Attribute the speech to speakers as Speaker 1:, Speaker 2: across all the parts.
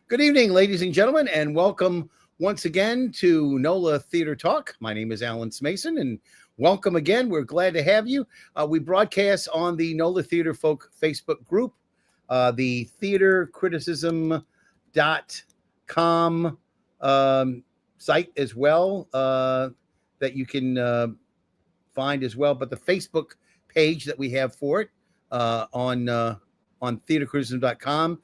Speaker 1: Good evening, ladies and gentlemen, and welcome once again to NOLA Theater Talk. My name is Alan Smason, and welcome again. We're glad to have you. We broadcast on the NOLA Theater Folk Facebook group, the theatercriticism.com site as well, that you can find as well, but the Facebook page that we have for it on theatercriticism.com,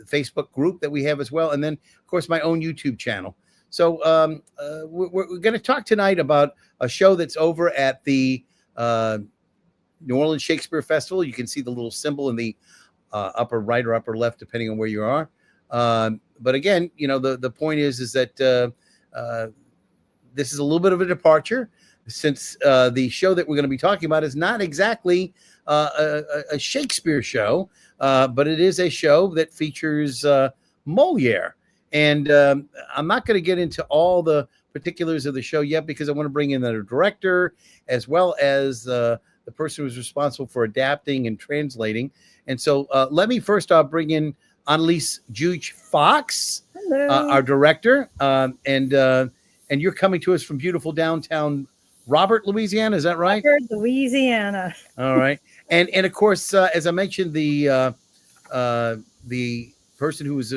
Speaker 1: Facebook group that we have as well, and then of course my own YouTube channel. So we're going to talk tonight about a show that's over at the New Orleans Shakespeare Festival. You can see the little symbol in the upper right or upper left, depending on where you are. But again, you know, the point is that this is a little bit of a departure, since the show that we're going to be talking about is not exactly a Shakespeare show, but it is a show that features Molière. And I'm not going to get into all the particulars of the show yet, because I want to bring in the director as well as the person who's responsible for adapting and translating. And so let me first bring in Anne Liese-Fox, our director. And you're coming to us from beautiful downtown Robert, Louisiana. Is that right?
Speaker 2: Robert, Louisiana.
Speaker 1: All right. And of course, as I mentioned, the person who was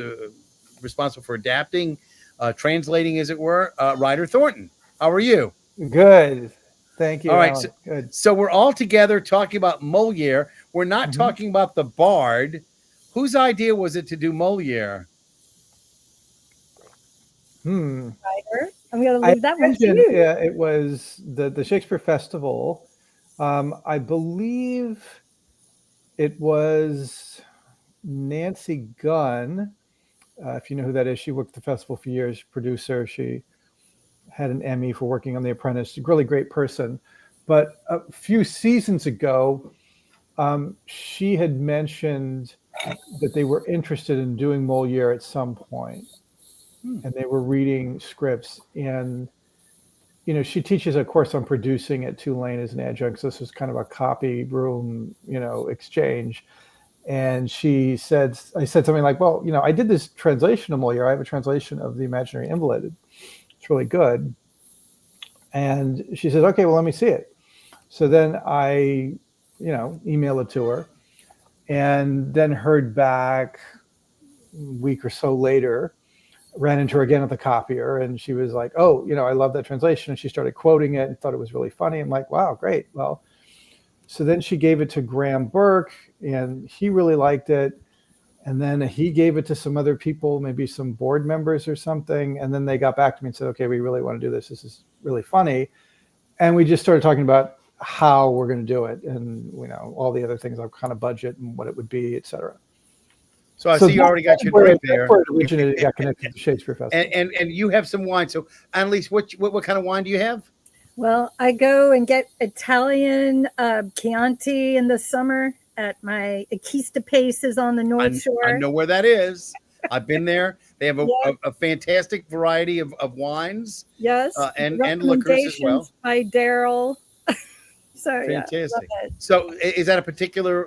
Speaker 1: responsible for adapting, translating, as it were, Ryder Thornton. How are you?
Speaker 3: Good. Thank you.
Speaker 1: All right.
Speaker 3: Alan.
Speaker 1: So,
Speaker 3: Good.
Speaker 1: so we're all together talking about Molière. We're not talking about the Bard. Whose idea was it to do Molière?
Speaker 2: Ryder. I'm going to leave that one to you.
Speaker 3: Yeah, it was the Shakespeare Festival. I believe it was Nancy Gunn. If you know who that is, she worked at the festival for years, producer. She had an Emmy for working on The Apprentice. A really great person. But a few seasons ago, she had mentioned that they were interested in doing Molière at some point. And they were reading scripts, and you know, she teaches a course on producing at Tulane as an adjunct. So this was kind of a copy room, you know, exchange. And I said something like, well, you know, I did this translation of Molière. I have a translation of The Imaginary Invalid. It's really good. And she says, okay, well, let me see it. So then I, you know, emailed it to her, and then heard back a week or so later. Ran into her again at the copier, and she was like, oh, you know, I love that translation. And she started quoting it and thought it was really funny. I'm like, wow, great. Well, so then she gave it to Graham Burke, and he really liked it. And then he gave it to some other people, maybe some board members or something. And then they got back to me and said, okay, we really want to do this. This is really funny. And we just started talking about how we're going to do it, and, you know, all the other things, our kind of budget and what it would be, et cetera.
Speaker 1: So I see you already got your drink there.
Speaker 3: Originated, got connected to the Shakespeare Festival.
Speaker 1: And you have some wine. So, Annalise, what kind of wine do you have?
Speaker 2: Well, I go and get Italian Chianti in the summer at my Aquista Paces on the North Shore.
Speaker 1: I know where that is. I've been there. They have a fantastic variety of wines.
Speaker 2: Yes.
Speaker 1: And liquors as well.
Speaker 2: By Daryl. So
Speaker 1: fantastic. Yeah, so is that a particular...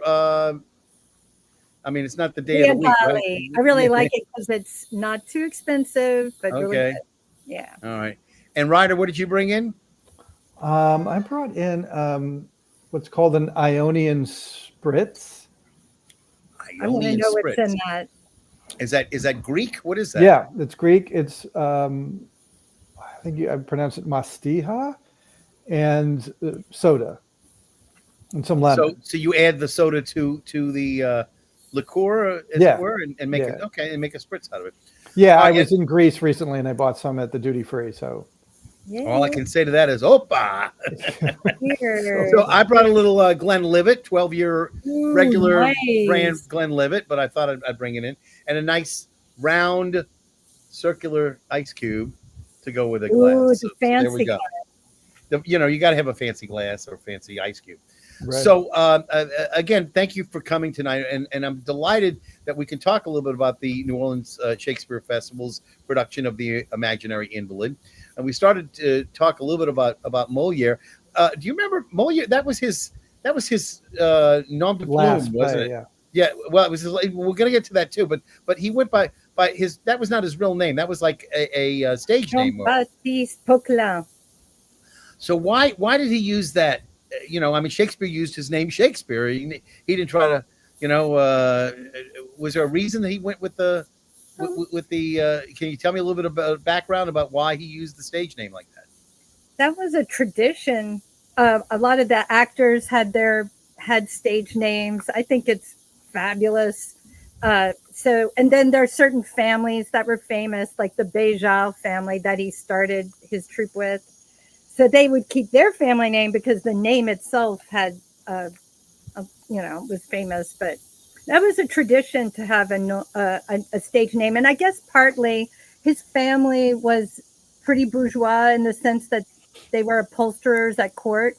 Speaker 1: I mean, it's not the day of the week, right?
Speaker 2: I really like it because it's not too expensive, but really good. Yeah.
Speaker 1: All right. And Ryder, what did you bring in?
Speaker 3: I brought in what's called an Ionian Spritz.
Speaker 2: I want to know what's in that.
Speaker 1: Is that Greek? What is that?
Speaker 3: Yeah, it's Greek. It's I think I pronounce it mastiha, and soda, and some lemon.
Speaker 1: So you add the soda to the liqueur, as it were, and make it and make a spritz out of it.
Speaker 3: Yeah, I was in Greece recently, and I bought some at the duty free. So
Speaker 1: all I can say to that is "Opa!" So I brought a little Glenlivet, 12-year regular brand Glenlivet, but I thought I'd bring it in, and a nice round circular ice cube to go with a glass.
Speaker 2: Ooh, it's a fancy.
Speaker 1: There we go. You know, you got to have a fancy glass or a fancy ice cube.
Speaker 3: Right.
Speaker 1: So, again, thank you for coming tonight. And I'm delighted that we can talk a little bit about the New Orleans Shakespeare Festival's production of The Imaginary Invalid. And we started to talk a little bit about Molière. Do you remember Molière? That was his nom de plume, wasn't it?
Speaker 3: Yeah.
Speaker 1: Yeah. Well, it was. We're going to get to that too. But he went by by his. That was not his real name. That was like a stage name.
Speaker 2: Jean-Baptiste Poquelin.
Speaker 1: So why did he use that? I mean, Shakespeare used his name Shakespeare. He didn't try to, was there a reason that he went with the, can you tell me a little bit about background about why he used the stage name like that?
Speaker 2: That was a tradition. A lot of the actors had stage names. I think it's fabulous. And then there are certain families that were famous, like the Béjart family that he started his troupe with. So they would keep their family name because the name itself had, was famous. But that was a tradition to have a stage name. And I guess partly his family was pretty bourgeois in the sense that they were upholsterers at court.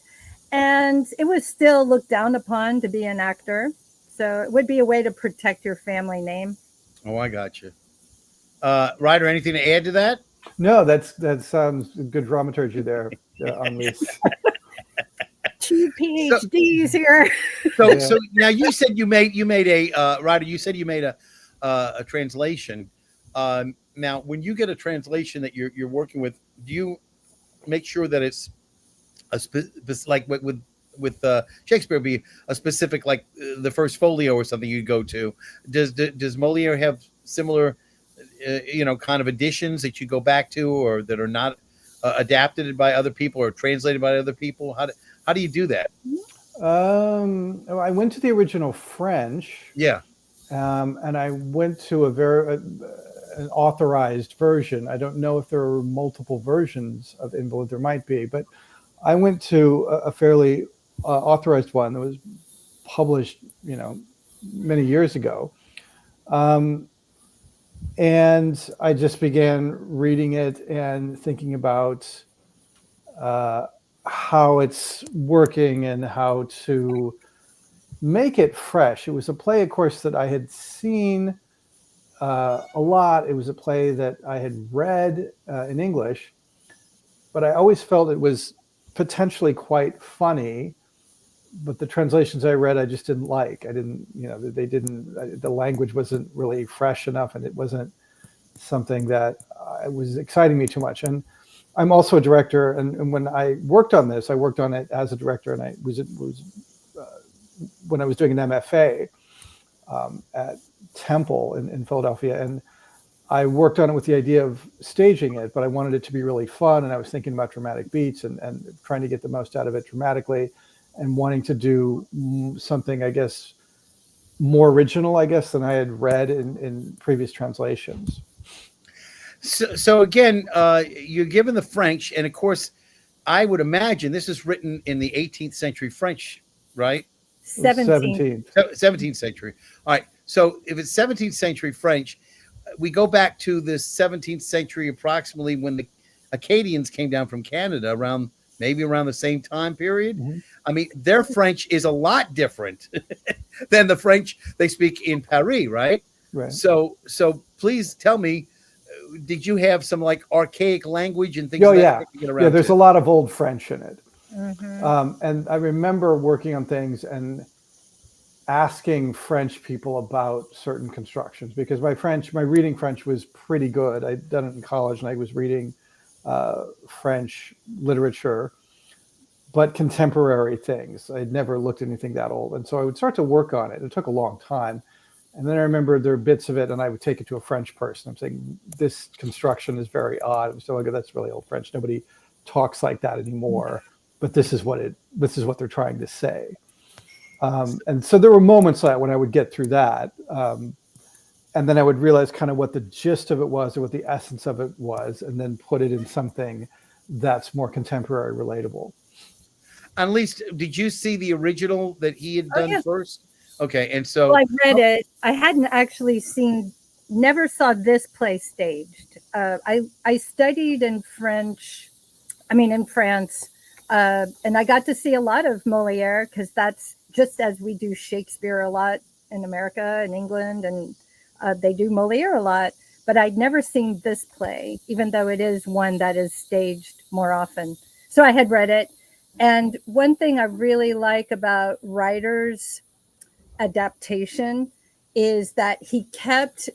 Speaker 2: And it was still looked down upon to be an actor. So it would be a way to protect your family name.
Speaker 1: Oh, I got you. Ryder, anything to add to that?
Speaker 3: No, that sounds good dramaturgy there, Anne Liese.
Speaker 2: 2 PhDs here.
Speaker 1: So now you said you made a Ryder. You said you made a translation. Now, when you get a translation that you're working with, do you make sure that it's like with Shakespeare be a specific, like the first folio or something you go to? Does Molière have similar kind of additions that you go back to, or that are not adapted by other people or translated by other people? How do you do that?
Speaker 3: I went to the original French.
Speaker 1: Yeah.
Speaker 3: And I went to an authorized version. I don't know if there are multiple versions of Invalid. There might be, but I went to a fairly authorized one that was published, many years ago. And I just began reading it and thinking about how it's working and how to make it fresh. It was a play, of course, that I had seen a lot. It was a play that I had read in English, but I always felt it was potentially quite funny. But the translations I read, I just didn't like. The language wasn't really fresh enough, and it wasn't something that was exciting me too much. And I'm also a director, and when I worked on this, I worked on it as a director, and I was when I was doing an MFA at Temple in Philadelphia, and I worked on it with the idea of staging it, but I wanted it to be really fun, and I was thinking about dramatic beats and trying to get the most out of it dramatically, and wanting to do something, I guess, more original, than I had read in previous translations.
Speaker 1: So again, you're given the French, and of course, I would imagine this is written in the 18th century French, right? 17th century. All right. So if it's 17th century French, we go back to the 17th century approximately when the Acadians came down from Canada maybe around the same time period. Mm-hmm. I mean, their French is a lot different than the French they speak in Paris, right?
Speaker 3: Right.
Speaker 1: So please tell me, did you have some like archaic language and things?
Speaker 3: Oh, yeah. Yeah, there's a lot of old French in it. Mm-hmm. And I remember working on things and asking French people about certain constructions, because my reading French was pretty good. I'd done it in college, and I was reading French literature, but contemporary things. I'd never looked at anything that old. And so I would start to work on it. It took a long time. And then I remember there were bits of it, and I would take it to a French person. I'm saying, this construction is very odd. I'm still like, that's really old French. Nobody talks like that anymore. But this is what they're trying to say. And so there were moments like when I would get through that. And then I would realize kind of what the gist of it was, or what the essence of it was, and then put it in something that's more contemporary, relatable.
Speaker 1: At least, did you see the original that he had done first? Okay, and so
Speaker 2: I read it. I hadn't actually never saw this play staged. I studied in France, and I got to see a lot of Molière, because that's just as we do Shakespeare a lot in America and England, and they do Molière a lot. But I'd never seen this play, even though it is one that is staged more often. So I had read it. And one thing I really like about Ryder's adaptation is that he kept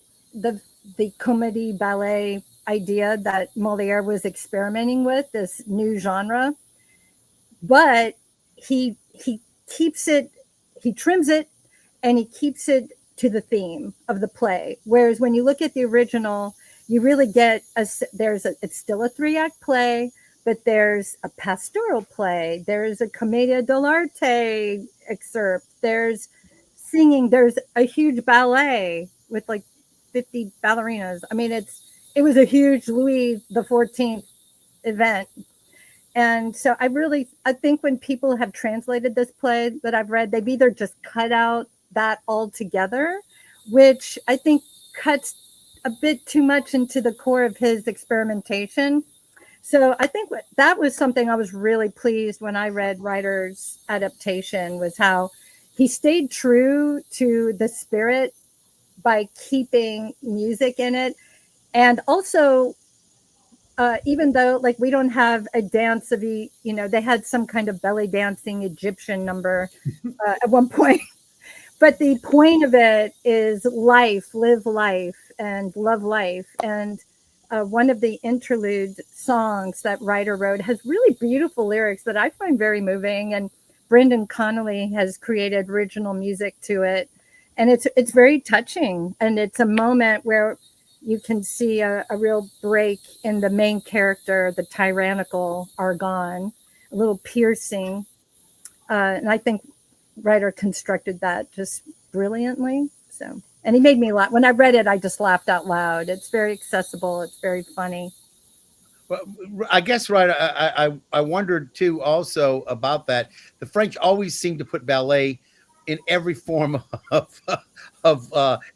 Speaker 2: the comédie ballet idea that Molière was experimenting with, this new genre. But he keeps it, he trims it, and he keeps it to the theme of the play. Whereas when you look at the original, you really get it's still a 3-act play, but there's a pastoral play, there's a commedia dell'arte excerpt, there's singing, there's a huge ballet with like 50 ballerinas. I mean, it was a huge Louis the 14th event. And so I think when people have translated this play that I've read, they've either just cut out that altogether, which I think cuts a bit too much into the core of his experimentation. So I think that was something I was really pleased when I read Ryder's adaptation, was how he stayed true to the spirit by keeping music in it. And also, even though like we don't have a dance of they had some kind of belly dancing Egyptian number at one point, but the point of it is live life and love life. And one of the interlude songs that Ryder wrote has really beautiful lyrics that I find very moving, and Brendan Connolly has created original music to it, and it's very touching, and it's a moment where you can see a real break in the main character, the tyrannical Argonne, a little piercing. And I think Ryder constructed that just brilliantly. So, and he made me laugh. When I read it, I just laughed out loud. It's very accessible. It's very funny.
Speaker 1: Well, I guess, Ryder, I wondered too also about that. The French always seem to put ballet in every form of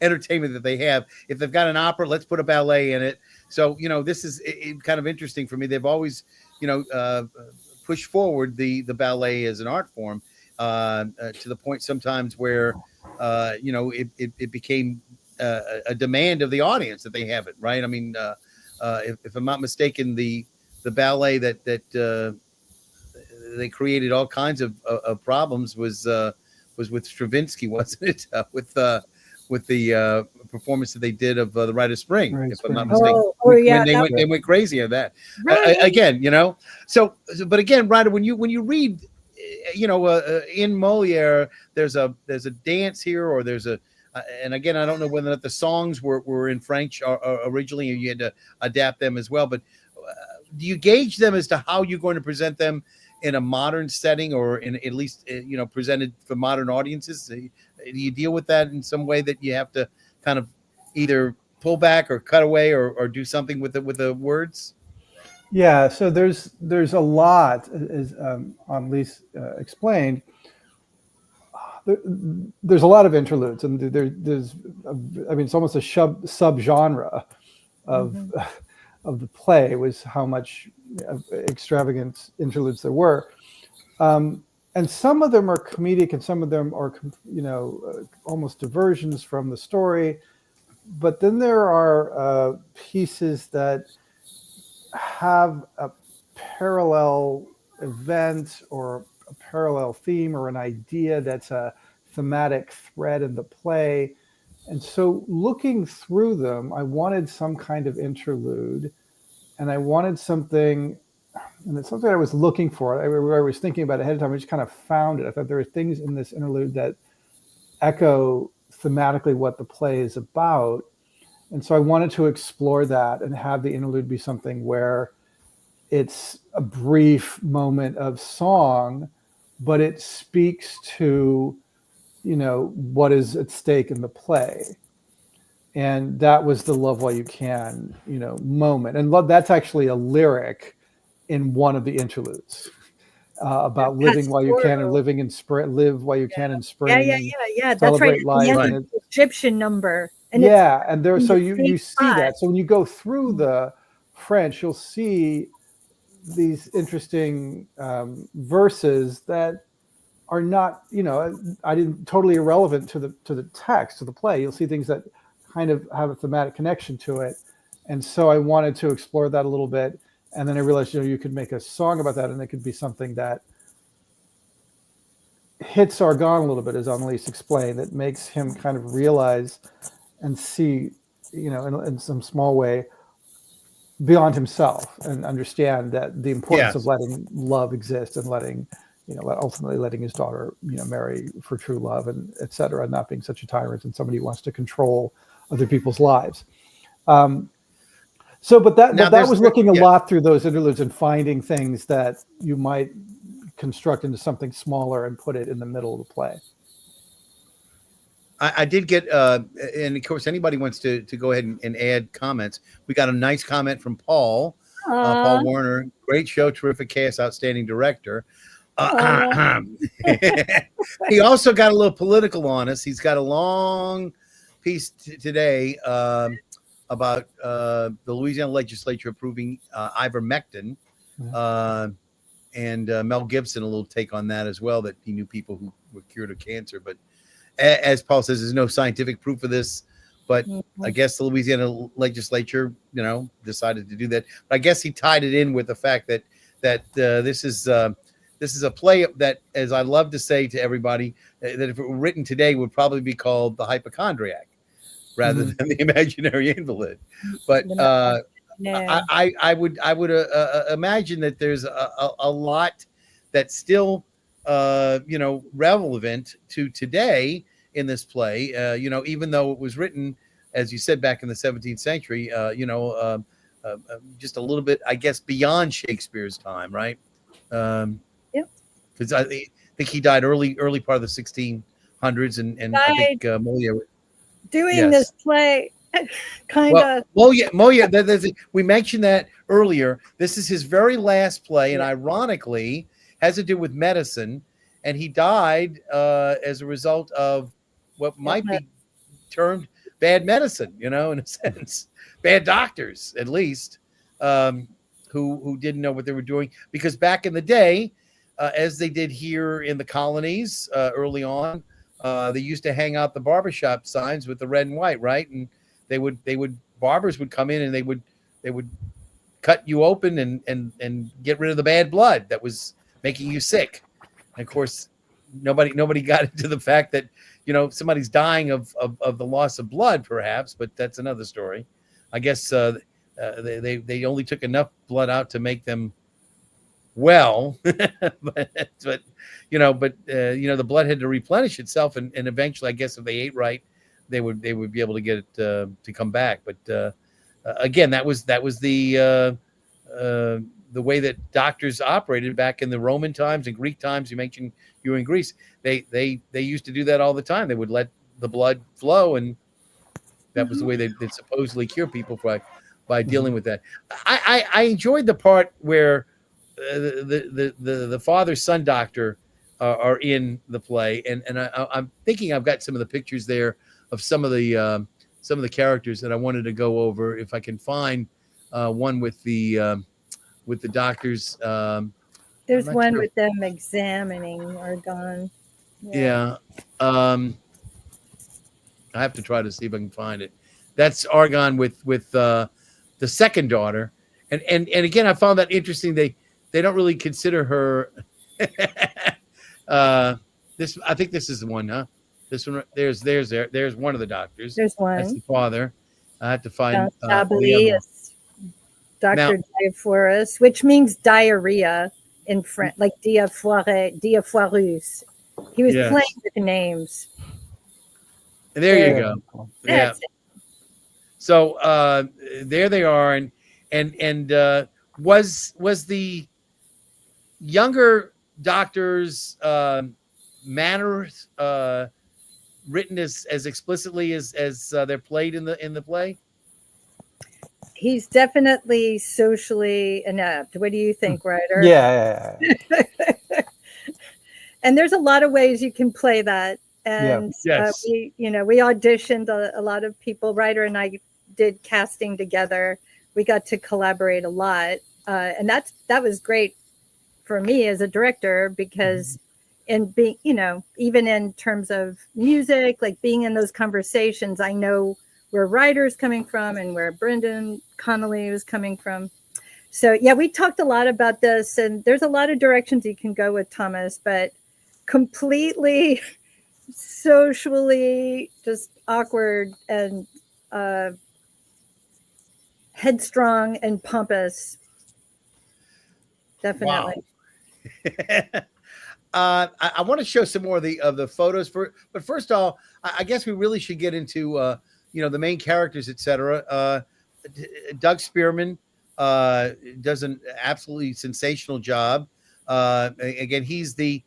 Speaker 1: entertainment that they have. If they've got an opera, let's put a ballet in it. So, this is kind of interesting for me. They've always, pushed forward the ballet as an art form to the point sometimes where, it became a demand of the audience that they have it, right? I mean, if I'm not mistaken, the ballet that they created all kinds of problems was with Stravinsky, wasn't it? With the performance that they did of the Rite of Spring, if I'm not mistaken.
Speaker 2: Yeah,
Speaker 1: they went crazy on that.
Speaker 2: Right.
Speaker 1: Again, So, but again, Ryder, when you read, in Molière, there's a dance here, or there's a, and again, I don't know whether or not the songs were in French originally, or you had to adapt them as well. But do you gauge them as to how you're going to present them in a modern setting, or in at least presented for modern audiences? Do you deal with that in some way that you have to kind of either pull back or cut away or do something with the words?
Speaker 3: Yeah, so there's a lot, as Anne Liese explained. There's a lot of interludes, and it's almost a subgenre of of the play, was how much extravagant interludes there were. And some of them are comedic, and some of them are, almost diversions from the story. But then there are pieces that have a parallel event or a parallel theme or an idea that's a thematic thread in the play. And so looking through them, I wanted some kind of interlude, and I wanted something, and it's something I was looking for. I was thinking about it ahead of time. I just kind of found it. I thought there are things in this interlude that echo thematically what the play is about. And so I wanted to explore that and have the interlude be something where it's a brief moment of song, but it speaks to, what is at stake in the play. And that was the Love While You Can, moment. And that's actually a lyric in one of the interludes about living while you can, or living in spring, live while you can in spring.
Speaker 2: Yeah. That's right.
Speaker 3: Life.
Speaker 2: Right. And Egyptian number. And
Speaker 3: and there, so you see that. So when you go through the French, you'll see these interesting verses that are not, I didn't totally irrelevant to the text of the play. You'll see things that kind of have a thematic connection to it, and so I wanted to explore that a little bit. And then I realized, you could make a song about that, and it could be something that hits Argonne a little bit, as Anne Liese explained. It makes him kind of realize and see in some small way beyond himself, and understand that the importance of letting love exist, and ultimately letting his daughter, marry for true love, and et cetera, not being such a tyrant and somebody who wants to control other people's lives. But that was looking a lot through those interludes and finding things that you might construct into something smaller and put it in the middle of the play.
Speaker 1: I did get, and of course, anybody wants to go ahead and add comments. We got a nice comment from Paul Warner. Great show, terrific cast, outstanding director. He also got a little political on us. He's got a long piece today about the Louisiana legislature approving ivermectin, and Mel Gibson, a little take on that as well, that he knew people who were cured of cancer. But as Paul says, there's no scientific proof of this, but I guess the Louisiana legislature, decided to do that. But I guess he tied it in with the fact that this is a play that, as I love to say to everybody, that if it were written today would probably be called The Hypochondriac rather than The Imaginary Invalid. But I would imagine that there's a lot that's still relevant to today in this play, even though it was written, as you said, back in the 17th century, just a little bit, I guess, beyond Shakespeare's time, right? Because I think he died early part of the 1600s, and I think Molière
Speaker 2: doing this play, kind of.
Speaker 1: Molière. We mentioned that earlier. This is his very last play, and ironically, has to do with medicine, and he died as a result of what might be termed bad medicine, in a sense, bad doctors, at least, who didn't know what they were doing. Because back in the day, as they did here in the colonies early on, they used to hang out the barbershop signs with the red and white, right? And barbers would come in and they would cut you open and get rid of the bad blood that was making you sick. And of course, nobody got into the fact that somebody's dying of the loss of blood, perhaps, but that's another story. I guess they only took enough blood out to make them well, but the blood had to replenish itself, and eventually, I guess, if they ate right, they would be able to get it to come back. But again, that was the way that doctors operated back in the Roman times and Greek times. You mentioned you were in Greece. They used to do that all the time. They would let the blood flow, and that was the way they supposedly cure people by dealing with that. I enjoyed the part where the father-son doctor are in the play, and I'm thinking I've got some of the pictures there of some of the characters that I wanted to go over. If I can find one with the doctors.
Speaker 2: There's one with them examining Argonne.
Speaker 1: Yeah. I have to try to see if I can find it. That's Argonne with the second daughter, and again, I found that interesting. They don't really consider her. This, I think this is the one, huh? This one. There's one of the doctors.
Speaker 2: There's one.
Speaker 1: That's the father. I have to find
Speaker 2: Dr. Diaphorus, which means diarrhea in French, like Diaphorus. He was playing with names.
Speaker 1: And there you go. Yeah. So there they are, and was the younger doctor's manners written as explicitly as they're played in the play?
Speaker 2: He's definitely socially inept. What do you think, Ryder?
Speaker 3: Yeah.
Speaker 2: And there's a lot of ways you can play that. And we auditioned a lot of people. Ryder and I did casting together. We got to collaborate a lot, and that was great for me as a director, because in being, even in terms of music, like being in those conversations, I know where Ryder's coming from and where Brendan Connolly was coming from. So yeah, we talked a lot about this, and there's a lot of directions you can go with Thomas, but socially just awkward and headstrong and pompous. Definitely.
Speaker 1: Wow. I want to show some more of the photos but first of all, I guess we really should get into the main characters, etc. Doug Spearman does an absolutely sensational job. Again, he's the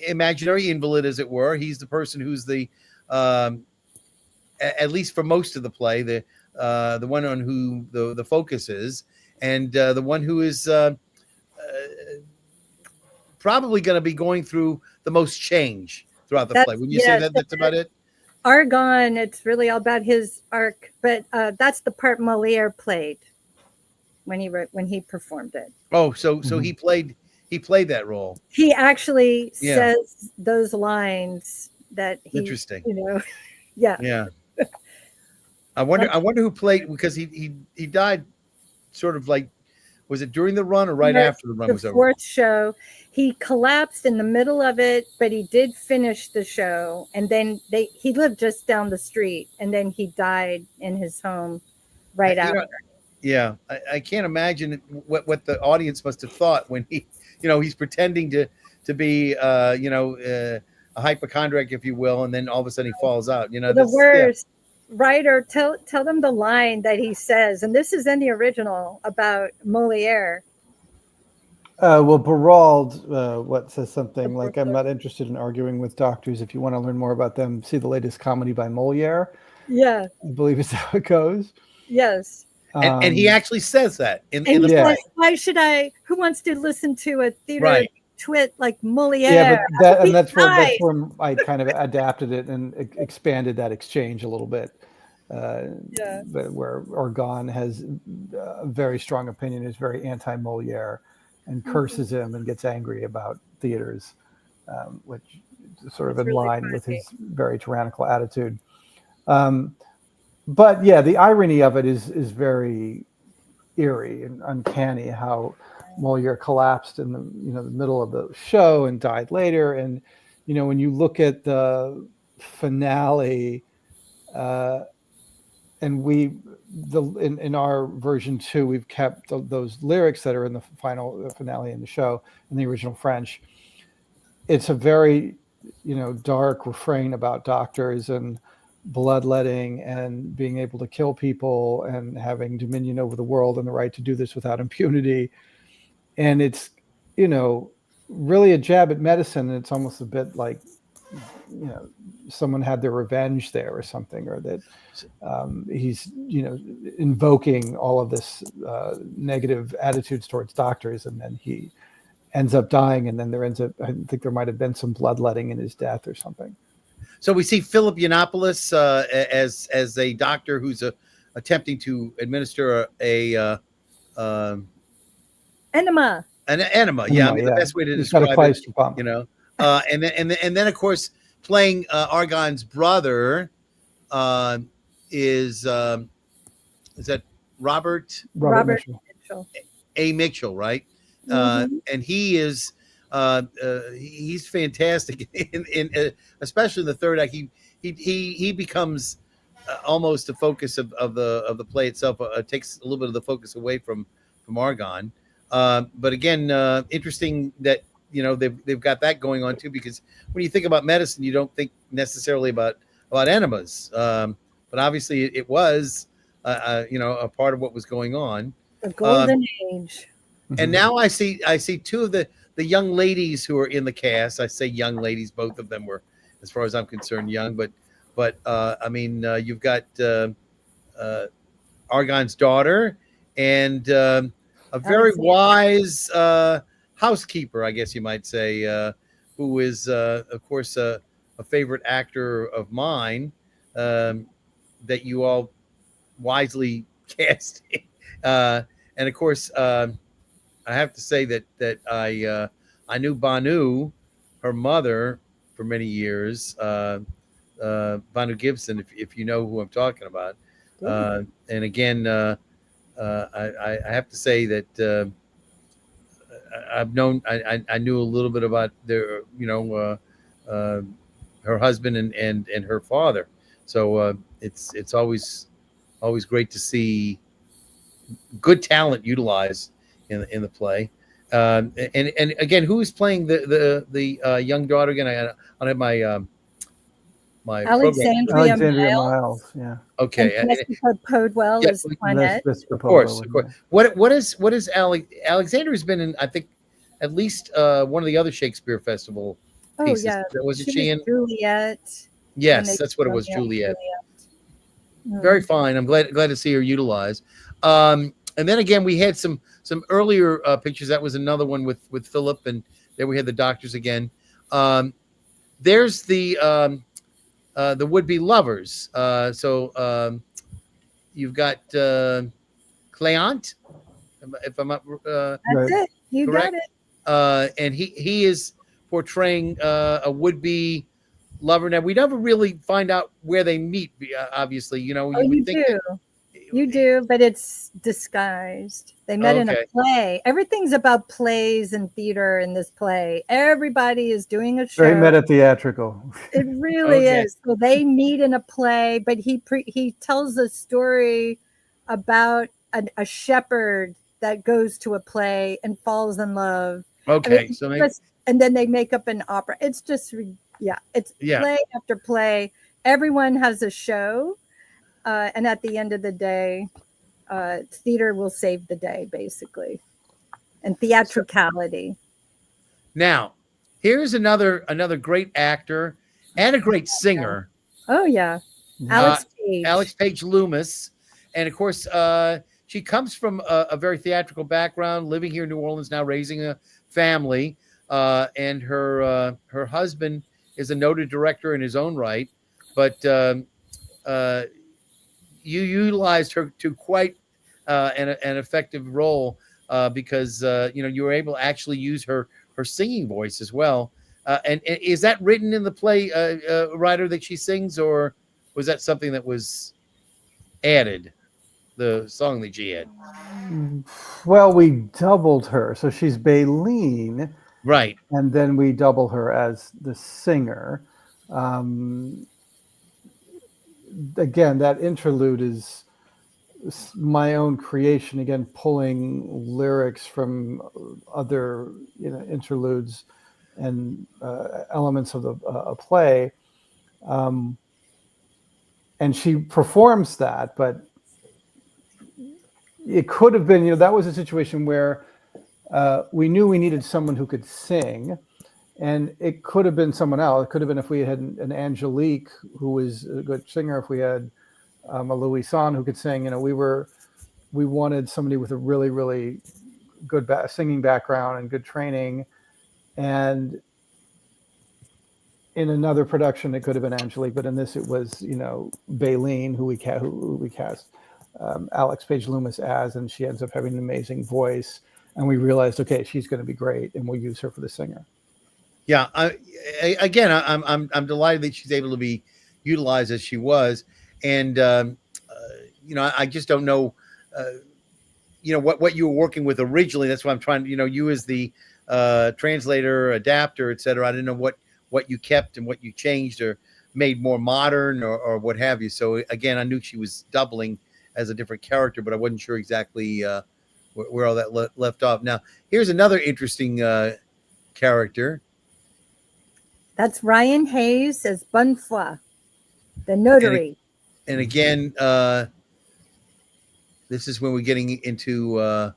Speaker 1: imaginary invalid, as it were. He's the person who's the at least for most of the play, the one on who the focus is, and the one who is probably going to be going through the most change throughout the play. Would you say that's about it?
Speaker 2: Argonne, it's really all about his arc, but that's the part Molière played when he performed it.
Speaker 1: Oh, so he played that role.
Speaker 2: He actually says those lines that he,
Speaker 1: interesting.
Speaker 2: Yeah.
Speaker 1: I wonder who played, because he died sort of like, was it during the run or right after the run was over?
Speaker 2: The fourth show, he collapsed in the middle of it, but he did finish the show, and then he lived just down the street, and then he died in his home right after.
Speaker 1: I can't imagine what the audience must have thought when he's pretending to be a hypochondriac, if you will, and then all of a sudden he falls out.
Speaker 2: The worst. Ryder, tell them the line that he says, and this is in the original about Molière.
Speaker 3: Well, Barald says something like, "I'm not interested in arguing with doctors. If you want to learn more about them, see the latest comedy by Molière."
Speaker 2: Yeah,
Speaker 3: I believe is how it goes.
Speaker 2: Yes,
Speaker 1: and he actually says that in the play.
Speaker 2: Why should I? Who wants to listen to a theater twit like Molière?
Speaker 3: Yeah, but that's where I kind of adapted it and expanded that exchange a little bit. Where Argonne has a very strong opinion, is very anti-Molière, and curses him and gets angry about theaters, which is sort of in line with his very tyrannical attitude. But yeah, the irony of it is very eerie and uncanny, how Molière collapsed in the middle of the show and died later. And when you look at the finale, and in our version too, we've kept those lyrics that are in the finale in the show in the original French. It's a very dark refrain about doctors and bloodletting and being able to kill people and having dominion over the world and the right to do this without impunity. And it's really a jab at medicine. And it's almost a bit like someone had their revenge there or something, or that he's invoking all of this negative attitudes towards doctors, and then he ends up dying, and then I think there might have been some bloodletting in his death or something.
Speaker 1: So we see Philip Yiannopoulos as a doctor who's attempting to administer an enema. An enema, the best way to describe it. Pump. And then of course, playing Argonne's brother is that Robert
Speaker 2: Mitchell.
Speaker 1: A. Mitchell, right? And he is he's fantastic in especially in the third act. He becomes almost the focus of the play itself. Takes a little bit of the focus away from Argonne. But again, interesting that they've got that going on too, because when you think about medicine, you don't think necessarily about enemas, but obviously it was a part of what was going on.
Speaker 2: The golden age.
Speaker 1: And now I see two of the young ladies who are in the cast. I say young ladies, both of them were, as far as I'm concerned, young, but I mean, you've got Argonne's daughter and a very wise housekeeper, I guess you might say, who is, of course, a favorite actor of mine, that you all wisely cast. And of course, I have to say that I knew Banu, her mother, for many years. Banu Gibson, if you know who I'm talking about. And again, I have to say that I knew a little bit about their, her husband and her father. So it's always always great to see good talent utilized in the play. And again, who is playing the young daughter again? I don't have my program.
Speaker 2: Alexandria Miles.
Speaker 3: Miles, yeah.
Speaker 1: Okay.
Speaker 2: And Jessica Podwell is Toinette.
Speaker 1: Of course. What is Alexandra's been in? I think at least one of the other Shakespeare Festival pieces.
Speaker 2: Yeah,
Speaker 1: Was she in
Speaker 2: Juliet?
Speaker 1: Yes, that's what it was, Juliet. Very fine. I'm glad to see her utilized. And then again, we had some earlier pictures. That was another one with Philip, and there we had the doctors again. There's the would-be lovers. So you've got Cléant, if I'm not
Speaker 2: that's it. You
Speaker 1: correct?
Speaker 2: Got it.
Speaker 1: And he is portraying a would-be lover. Now we never really find out where they meet. Obviously, you would think
Speaker 2: you do, but it's disguised. They met in a play. Everything's about plays and theater in this play. Everybody is doing a show.
Speaker 3: Very meta-theatrical.
Speaker 2: It really is. So they meet in a play, but he tells a story about a shepherd that goes to a play and falls in love.
Speaker 1: Okay,
Speaker 2: and then they make up an opera. It's just play after play. Everyone has a show. And at the end of the day, theater will save the day, basically, and theatricality.
Speaker 1: Now, here's another great actor and a great singer.
Speaker 2: Oh yeah,
Speaker 1: Alex Page Loomis, and of course, she comes from a very theatrical background, living here in New Orleans now, raising a family, and her husband is a noted director in his own right, but you utilized her to quite an effective role because you were able to actually use her singing voice as well. And is that written in the play, Ryder, that she sings, or was that something that was added? The song that she had.
Speaker 3: Well, we doubled her, so she's Baleen,
Speaker 1: right?
Speaker 3: And then we double her as the singer. Again, that interlude is my own creation, again pulling lyrics from other interludes and elements of a play, and she performs that. But it could have been, that was a situation where we knew we needed someone who could sing. And it could have been someone else. It could have been if we had an Angelique who was a good singer. If we had a Louis Son who could sing, we wanted somebody with a really, really good singing background and good training. And in another production, it could have been Angelique, but in this, it was Baleen who we cast Alex Page Loomis as, and she ends up having an amazing voice. And we realized, okay, she's going to be great, and we'll use her for the singer.
Speaker 1: Yeah, I'm delighted that she's able to be utilized as she was, and I just don't know, what you were working with originally. That's why I'm trying to, you as the translator, adapter, etc. I didn't know what you kept and what you changed or made more modern or what have you. So again, I knew she was doubling as a different character, but I wasn't sure exactly where all that left off. Now, here's another interesting character.
Speaker 2: That's Ryan Hayes as Bonfoy, the notary.
Speaker 1: And again, this is when we're getting into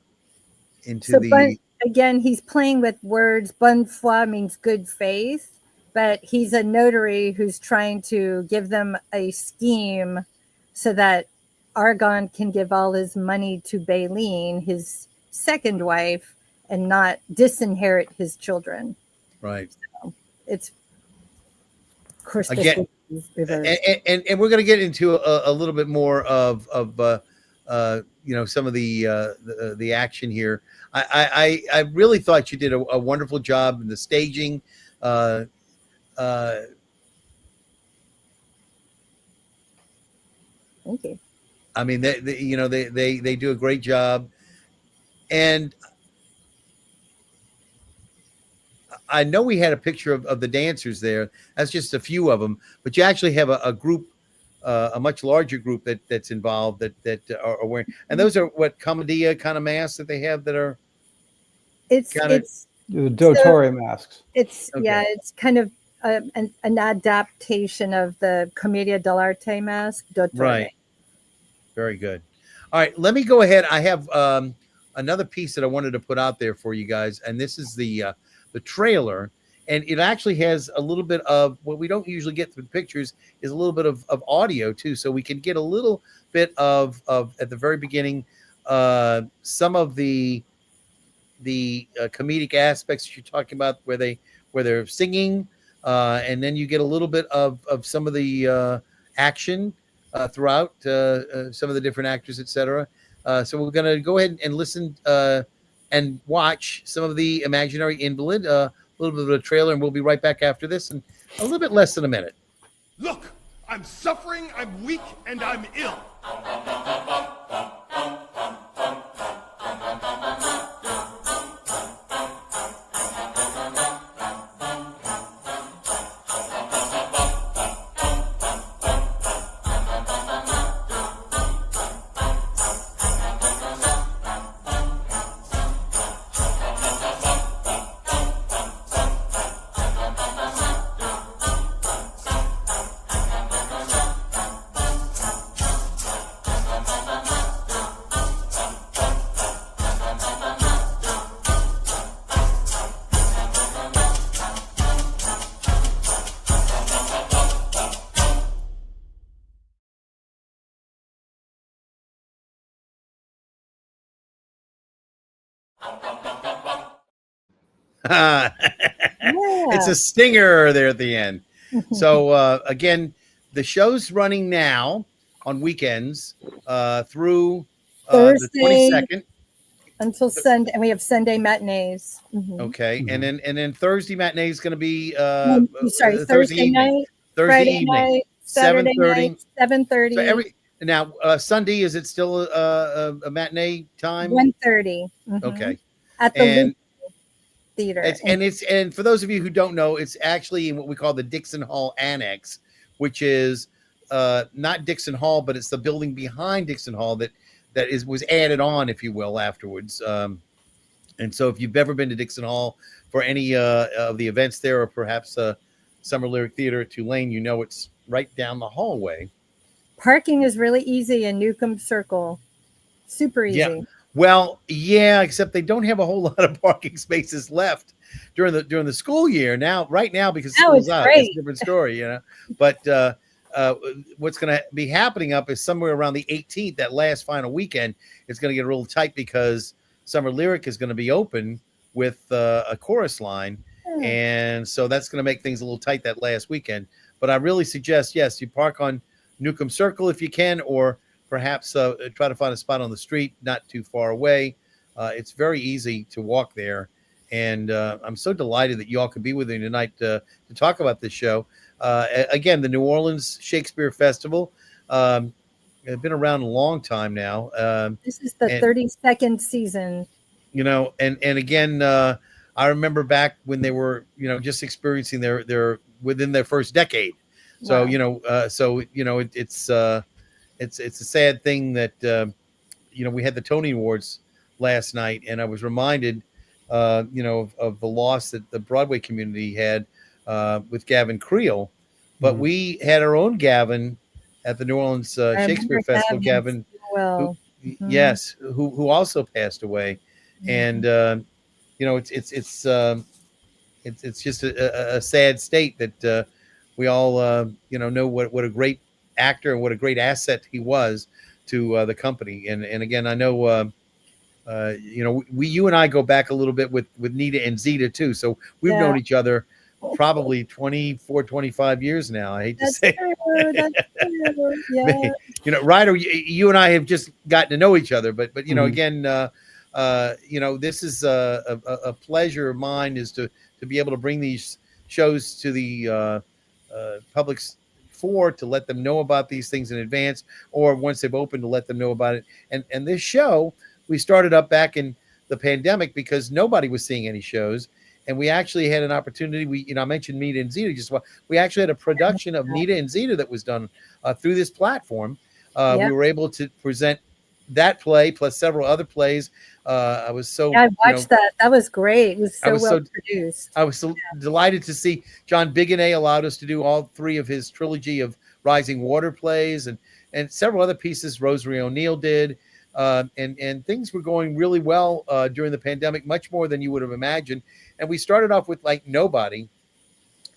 Speaker 2: again, he's playing with words. Bonfoy means good faith, but he's a notary who's trying to give them a scheme so that Argon can give all his money to Baleen, his second wife, and not disinherit his children.
Speaker 1: Right.
Speaker 2: So it's, of course,
Speaker 1: again, and we're going to get into a little bit more of some of the action here. I really thought you did a wonderful job in the staging.
Speaker 2: Thank you.
Speaker 1: I mean, they do a great job, and I know we had a picture of the dancers there. That's just a few of them, but you actually have a group a much larger group that's involved that are wearing. And those are what commedia kind of masks that they have that are kind of
Speaker 2: It's
Speaker 3: The dottore masks.
Speaker 2: yeah, it's kind of an adaptation of the Commedia dell'arte mask, dottore.
Speaker 1: right. Very good. All right, let me go ahead. I have another piece that I wanted to put out there for you guys, and this is the trailer, and it actually has a little bit of what we don't usually get through pictures is a little bit of audio too, so we can get a little bit of at the very beginning some of the comedic aspects that you're talking about where they're singing, and then you get a little bit of some of the action throughout some of the different actors, etc. So we're going to go ahead and listen and watch some of the Imaginary Invalid, a little bit of a trailer, and we'll be right back after this in a little bit less than a minute.
Speaker 4: Look, I'm suffering, I'm weak, and I'm ill.
Speaker 1: It's a stinger there at the end. So again, the show's running now on weekends through the
Speaker 2: Thursday
Speaker 1: 22nd
Speaker 2: until Sunday, and we have Sunday matinees.
Speaker 1: Okay, and then Thursday matinee is going to be
Speaker 2: Sorry, Thursday night,
Speaker 1: Thursday
Speaker 2: Friday
Speaker 1: evening,
Speaker 2: night, Saturday
Speaker 1: 7:30.
Speaker 2: night, 7:30.
Speaker 1: So now Sunday, is it still a matinee time?
Speaker 2: 1:30.
Speaker 1: Okay,
Speaker 2: At the
Speaker 1: and
Speaker 2: Loop Theater.
Speaker 1: and for those of you who don't know, it's actually in what we call the Dixon Hall Annex, which is not Dixon Hall, but it's the building behind Dixon Hall that was added on, if you will, afterwards. And so if you've ever been to Dixon Hall for any of the events there, or perhaps Summer Lyric Theater at Tulane, you know it's right down the hallway.
Speaker 2: Parking is really easy in Newcomb Circle. Super easy.
Speaker 1: Yeah. Well, yeah, except they don't have a whole lot of parking spaces left during the school year. Right now, because school's out, it's a different story, you know. But what's going to be happening up is somewhere around the 18th, that last final weekend, it's going to get real tight because Summer Lyric is going to be open with a chorus line. And so that's going to make things a little tight that last weekend. But I really suggest, yes, you park on Newcomb Circle if you can, or perhaps try to find a spot on the street not too far away. It's very easy to walk there. And I'm so delighted that you all could be with me tonight to talk about this show. Again, the New Orleans Shakespeare Festival. It's been around a long time now.
Speaker 2: This is the 32nd season.
Speaker 1: You know, and again, I remember back when they were, you know, just experiencing their within their first decade. So, wow. It's a sad thing that, we had the Tony Awards last night, and I was reminded, of the loss that the Broadway community had with Gavin Creel. But we had our own Gavin at the New Orleans Shakespeare Festival. Gavin, yes, who also passed away, and it's just a sad state that we all know what a great actor and what a great asset he was to the company. And again, I know you and I go back a little bit with Nita and Zita too, so we've known each other probably 24, 25 years now. I hate to say
Speaker 2: that's true. Yeah.
Speaker 1: Ryder, you and I have just gotten to know each other, but again, this is a pleasure of mine is to be able to bring these shows to the public to let them know about these things in advance, or once they've opened to let them know about it. And this show, we started up back in the pandemic because nobody was seeing any shows. and we actually had an opportunity. I mentioned Nita and Zeta just. We actually had a production of Nita and Zeta that was done through this platform. We were able to present that play plus several other plays. I was so
Speaker 2: I watched that. That was great. It was so produced.
Speaker 1: I was so delighted to see John Bigonnet allowed us to do all three of his trilogy of Rising Water plays, and several other pieces Rosemary O'Neill did. And things were going really well during the pandemic, much more than you would have imagined. And we started off with like nobody,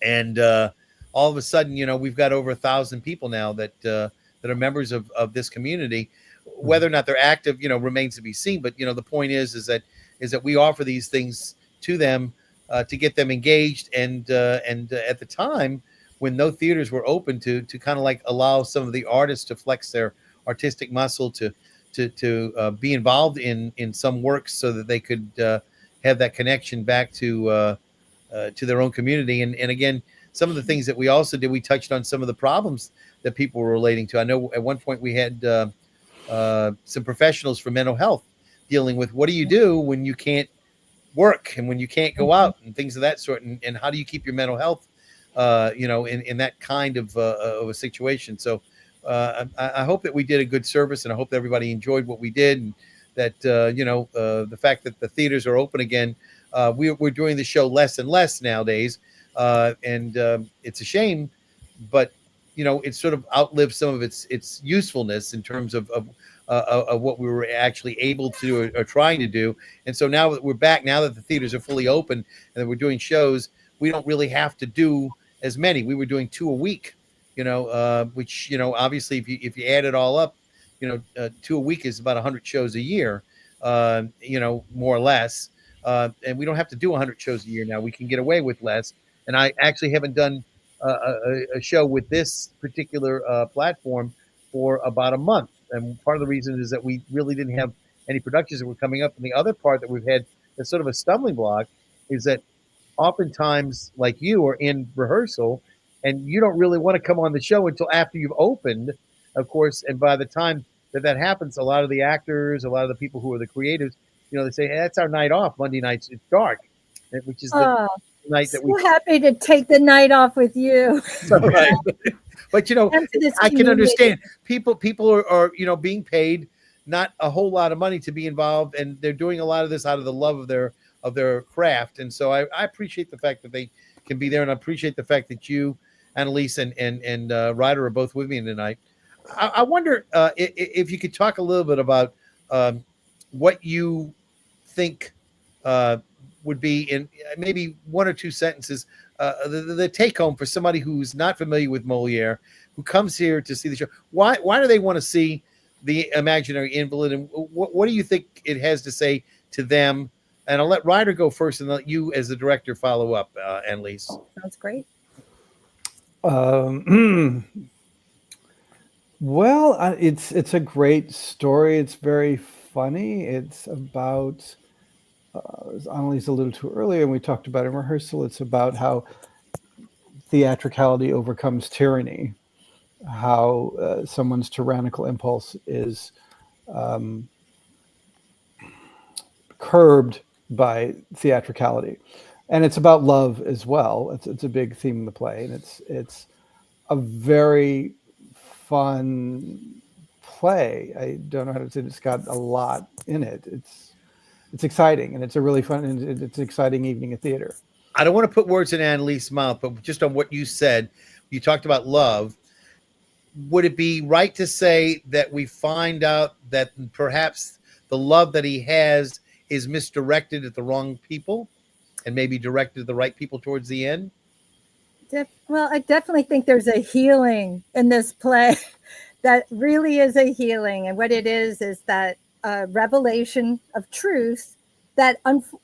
Speaker 1: and all of a sudden, we've got over 1,000 people now that are members of this community. Whether or not they're active, remains to be seen. But the point is that we offer these things to them to get them engaged, and at the time when no theaters were open, to kind of like allow some of the artists to flex their artistic muscle, to be involved in some works, so that they could have that connection back to their own community. And again, some of the things that we also did, we touched on some of the problems that people were relating to. I know at one point we had some professionals for mental health dealing with what do you do when you can't work and when you can't go out and things of that sort, and how do you keep your mental health in that kind of a situation. So I hope that we did a good service, and I hope that everybody enjoyed what we did, and that the fact that the theaters are open again. We're doing the show less and less nowadays, and it's a shame, but it sort of outlived some of its usefulness in terms of what we were actually able to do or trying to do. And so now that we're back, now that the theaters are fully open and that we're doing shows, we don't really have to do as many. We were doing 2 a week, which obviously if you add it all up, 2 a week is about 100 shows a year, more or less. And we don't have to do 100 shows a year now. We can get away with less. And I actually haven't done a show with this particular platform for about a month. And part of the reason is that we really didn't have any productions that were coming up. And the other part that we've had that's sort of a stumbling block is that oftentimes, like you, are in rehearsal and you don't really want to come on the show until after you've opened, of course. And by the time that happens, a lot of the actors, a lot of the people who are the creatives, they say, hey, that's our night off. Monday nights, it's dark, which is the night that we
Speaker 2: happy to take the night off with you.
Speaker 1: Right. But I can understand people are being paid not a whole lot of money to be involved, and they're doing a lot of this out of the love of their craft. And so I appreciate the fact that they can be there, and I appreciate the fact that you, Annalise, and Ryder are both with me tonight. I wonder if you could talk a little bit about what you think would be, in maybe 1 or 2 sentences, the take home for somebody who's not familiar with Molière, who comes here to see the show. Why do they want to see the Imaginary Invalid, and what do you think it has to say to them? And I'll let Ryder go first, and let you, as the director, follow up. Annalise.
Speaker 2: Sounds great.
Speaker 3: Well, it's a great story. It's very funny. It's about, as Annalise alluded to earlier, and we talked about in rehearsal, it's about how theatricality overcomes tyranny, how someone's tyrannical impulse is curbed by theatricality. And it's about love as well. It's a big theme in the play, and it's a very fun play. I don't know how to say it. It's got a lot in it. It's exciting, and it's a really fun, and it's an exciting evening at theater.
Speaker 1: I don't want to put words in Annalise's mouth, but just on what you said, you talked about love. Would it be right to say that we find out that perhaps the love that he has is misdirected at the wrong people, and maybe directed the right people towards the end?
Speaker 2: Well, I definitely think there's a healing in this play that really is a healing. And what it is that revelation of truth that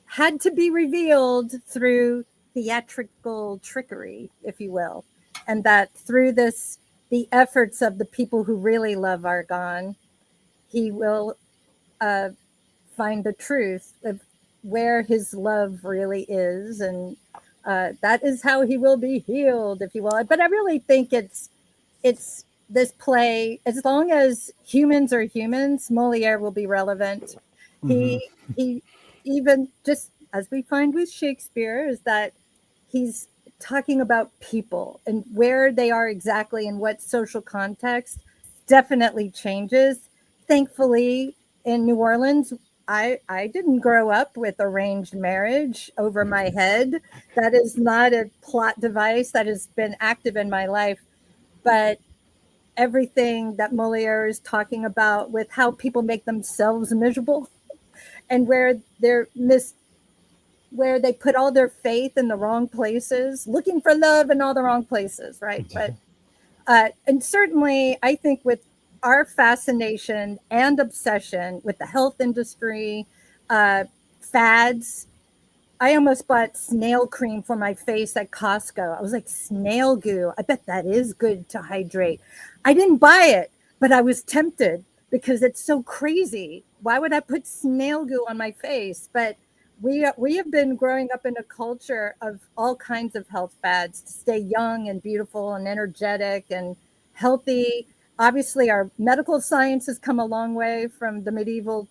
Speaker 2: had to be revealed through theatrical trickery, if you will. And that through the efforts of the people who really love Argonne, he will find the truth of where his love really is. And that is how he will be healed, if you will. But I really think it's this play, as long as humans are humans, Molière will be relevant. Mm-hmm. He even just as we find with Shakespeare, is that he's talking about people, and where they are exactly in what social context definitely changes. Thankfully, in New Orleans, I didn't grow up with arranged marriage over my head. That is not a plot device that has been active in my life. But everything that Molière is talking about with how people make themselves miserable, and where they put all their faith in the wrong places, looking for love in all the wrong places, right? But and certainly, I think with our fascination and obsession with the health industry, fads. I almost bought snail cream for my face at Costco. I was like, snail goo. I bet that is good to hydrate. I didn't buy it, but I was tempted because it's so crazy. Why would I put snail goo on my face? But we have been growing up in a culture of all kinds of health fads to stay young and beautiful and energetic and healthy. Obviously, our medical science has come a long way from the medieval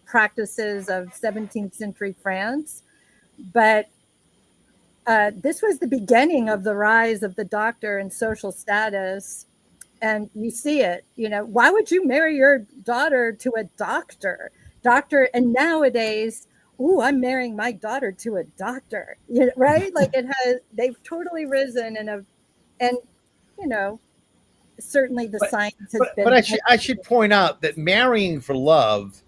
Speaker 2: practices of 17th century France. But this was the beginning of the rise of the doctor and social status. And you see it, why would you marry your daughter to a doctor? And nowadays, I'm marrying my daughter to a doctor, right? Like they've totally risen and certainly the science has been.
Speaker 1: But I should point out that marrying for love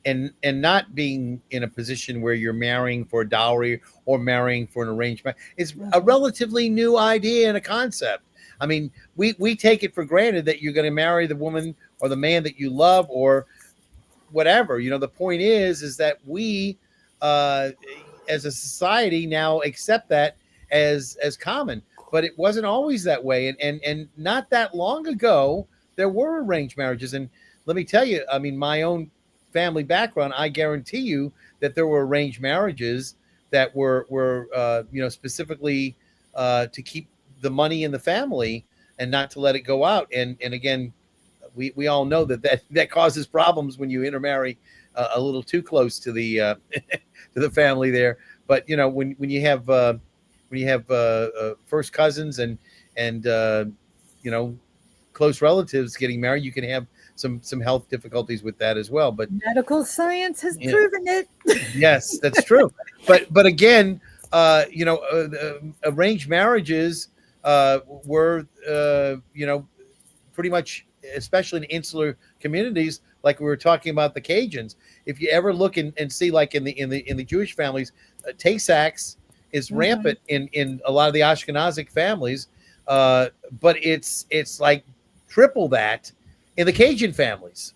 Speaker 1: and not being in a position where you're marrying for a dowry or marrying for an arrangement is a relatively new idea and a concept. I mean, we take it for granted that you're going to marry the woman or the man that you love or whatever. The point is that we, as a society, now accept that as common. But it wasn't always that way. And not that long ago, there were arranged marriages. And let me tell you, I mean, my own family background, I guarantee you that there were arranged marriages that were specifically to keep the money in the family and not to let it go out. And again, we all know that causes problems when you intermarry a little too close to the to the family there. But when you have first cousins and close relatives getting married, you can have some health difficulties with that as well. But
Speaker 2: medical science has proven it.
Speaker 1: Yes, that's true. But again, arranged marriages were pretty much, especially in insular communities, like we were talking about the Cajuns. If you ever look and see, like in the Jewish families, Tay-Sachs is rampant in a lot of the Ashkenazic families, but it's like triple that in the Cajun families,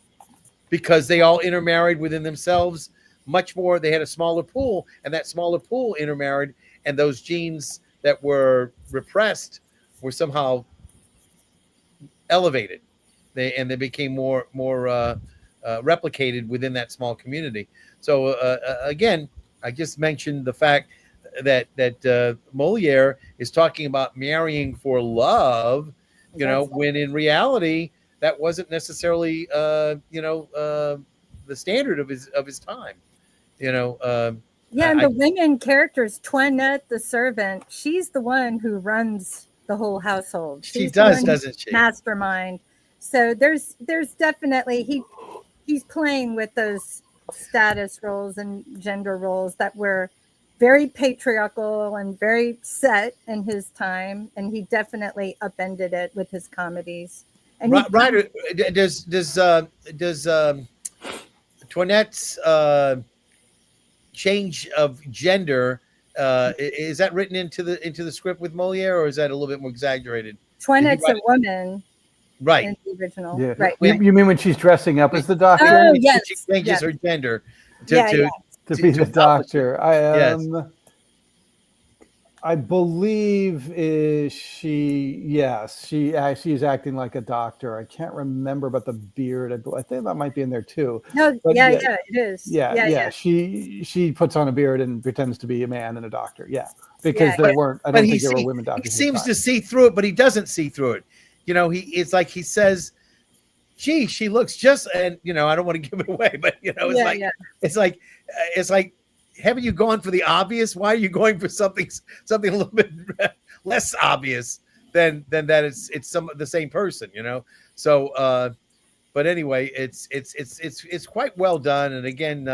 Speaker 1: because they all intermarried within themselves much more. They had a smaller pool, and that smaller pool intermarried, and those genes that were repressed were somehow elevated. They became more replicated within that small community. So again, I just mentioned the fact that Molière is talking about marrying for love, when in reality that wasn't necessarily the standard of his time.
Speaker 2: And the women characters, Toinette the servant, she's the one who runs the whole household.
Speaker 1: She does, doesn't she?
Speaker 2: Mastermind. So there's definitely he's playing with those status roles and gender roles that were very patriarchal and very set in his time, and he definitely upended it with his comedies. And
Speaker 1: Ryder, does Toinette's change of gender is that written into the script with Molière, or is that a little bit more exaggerated?
Speaker 2: Toinette's a woman,
Speaker 1: right?
Speaker 2: In the original,
Speaker 3: yeah.
Speaker 2: Right?
Speaker 3: You mean when she's dressing up as the doctor?
Speaker 2: Oh, yes.
Speaker 1: She changes her gender
Speaker 3: to be the doctor.
Speaker 1: Yes.
Speaker 3: I believe she is acting like a doctor. I can't remember about the beard. I think that might be in there too.
Speaker 2: No,
Speaker 3: but
Speaker 2: it is.
Speaker 3: Yeah. She puts on a beard and pretends to be a man and a doctor. Yeah, because there weren't. I don't think there were women doctors.
Speaker 1: He seems to see through it, but he doesn't see through it. It's like he says, "Gee, she looks just," and I don't want to give it away, but it's like haven't you gone for the obvious? Why are you going for something a little bit less obvious than that? It's the same person, you know. So, but anyway, it's quite well done. And again,